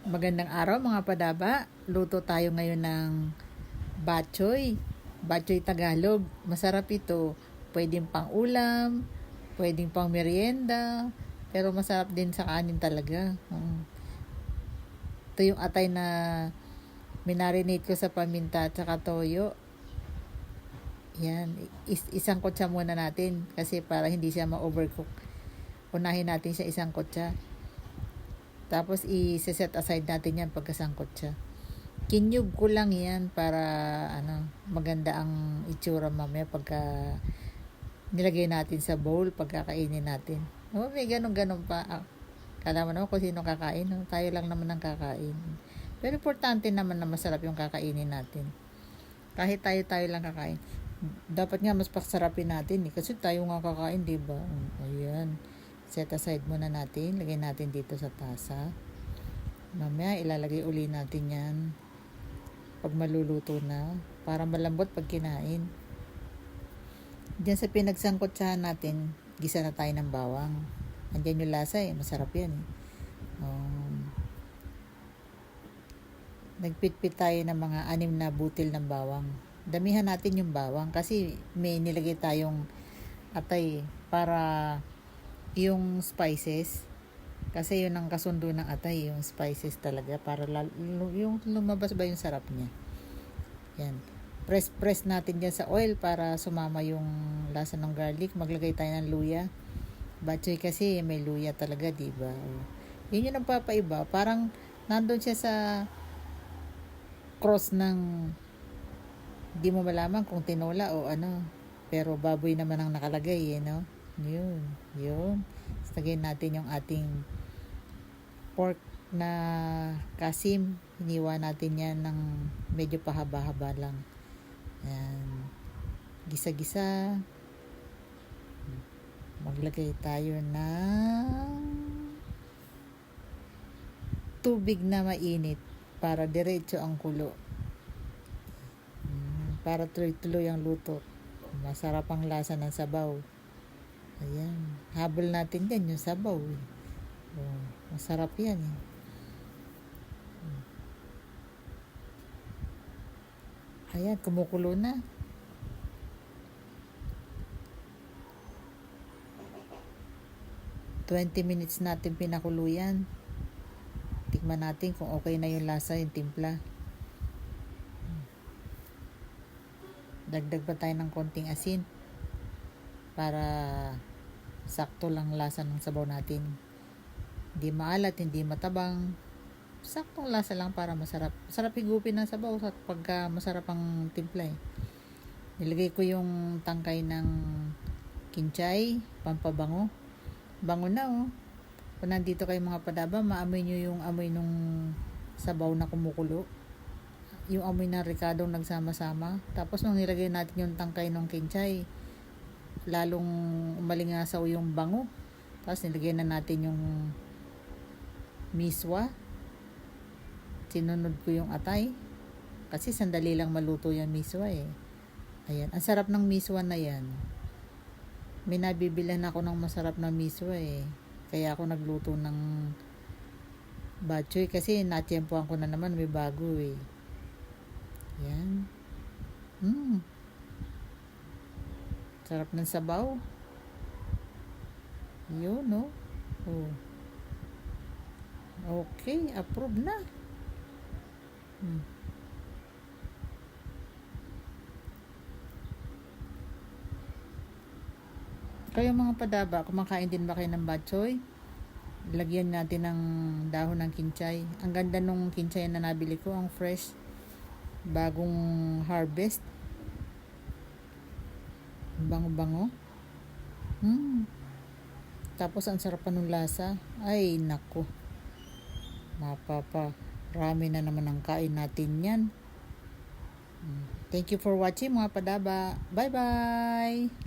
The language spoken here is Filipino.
Magandang araw mga padaba. Luto tayo ngayon ng batchoy. Batchoy Tagalog. Masarap ito. Pwedeng pang ulam, pwedeng pang merienda, pero masarap din sa kanin talaga. Ito yung atay na minarinate ko sa paminta at saka toyo. Yan. Isang kutsa muna natin kasi para hindi siya ma-overcook. Unahin natin siya isang kutsa. Tapos i-set aside natin yan pagkasangkot siya. Kinyug ko lang yan para maganda ang itsura mamaya pagka nilagay natin sa bowl pagkakainin natin. May ganun pa. Kala mo naman kung sino kakain. Tayo lang naman ang kakain. Pero importante naman na masarap yung kakainin natin. Kahit tayo lang kakain. Dapat nga mas pasarapin natin kasi tayo nga kakain, diba? Ayan. Set aside muna natin. Lagay natin dito sa tasa. Mamaya ilalagay uli natin yan pag maluluto na para malambot pag kinain. Diyan sa pinagsangkotsahan natin, gisa na tayo ng bawang. Andyan yung lasa masarap yan Nagpitpit tayo ng mga 6 na butil ng bawang. Damihan natin yung bawang kasi may nilagay tayong atay para yung spices, kasi yun ang kasundo ng atay, yung spices talaga para yung lumabas ba yung sarap niya. Yan, press natin dyan sa oil para sumama yung lasa ng garlic. Maglagay tayo ng luya. Batchoy kasi may luya talaga, diba? Yun yung nagpapaiba, parang nandun siya sa cross ng di mo malaman kung tinola o pero baboy naman ang nakalagay Yun. Lagyan natin yung ating pork na kasim. Hiniwa natin yan ng medyo pahaba-haba lang. Yan. Gisa-gisa. Maglagay tayo ng tubig na mainit para diretso ang kulo. Para tuloy-tuloy ang luto. Masarap ang lasa ng sabaw. Ayan. Habol natin yan yung sabaw. Masarap yan Ayan, kumukulo na. $20 minutes natin pinakulo yan. Tikman natin kung okay na yung lasa, yung timpla. Dagdag pa tayo ng konting asin para sakto lang lasa ng sabaw natin. Hindi maalat, hindi matabang. Saktong lasa lang para masarap. Masarap higupin ng sabaw pagka masarap ang timpla Nilagay ko yung tangkay ng kinchay, pampabango. Bango na Kung nandito kayo mga padaba, maamoy nyo yung amoy nung sabaw na kumukulo. Yung amoy ng ricadong nagsama-sama. Tapos nung nilagay natin yung tangkay ng kinchay, lalong umalingasaw yung bango. Tapos nilagay na natin yung miswa. Sinunod ko yung atay kasi sandali lang maluto yung miswa Ayan, ang sarap ng miswa na yan. May nabibilan ako ng masarap na miswa kaya ako nagluto ng batchoy kasi natiyempohan ko na naman, may bago Yan. Sarap ng sabaw. Yun Okay, approve na. Kayo mga padaba, kumakain din ba kayo ng batchoy? Lagyan natin ng dahon ng kinchay. Ang ganda nung kinchay na nabili ko, ang fresh, bagong harvest. Bango-bango. Tapos ang sarap pa nung lasa. Ay nako, rami na naman ang kain natin yan. Thank you for watching mga padaba. Bye bye.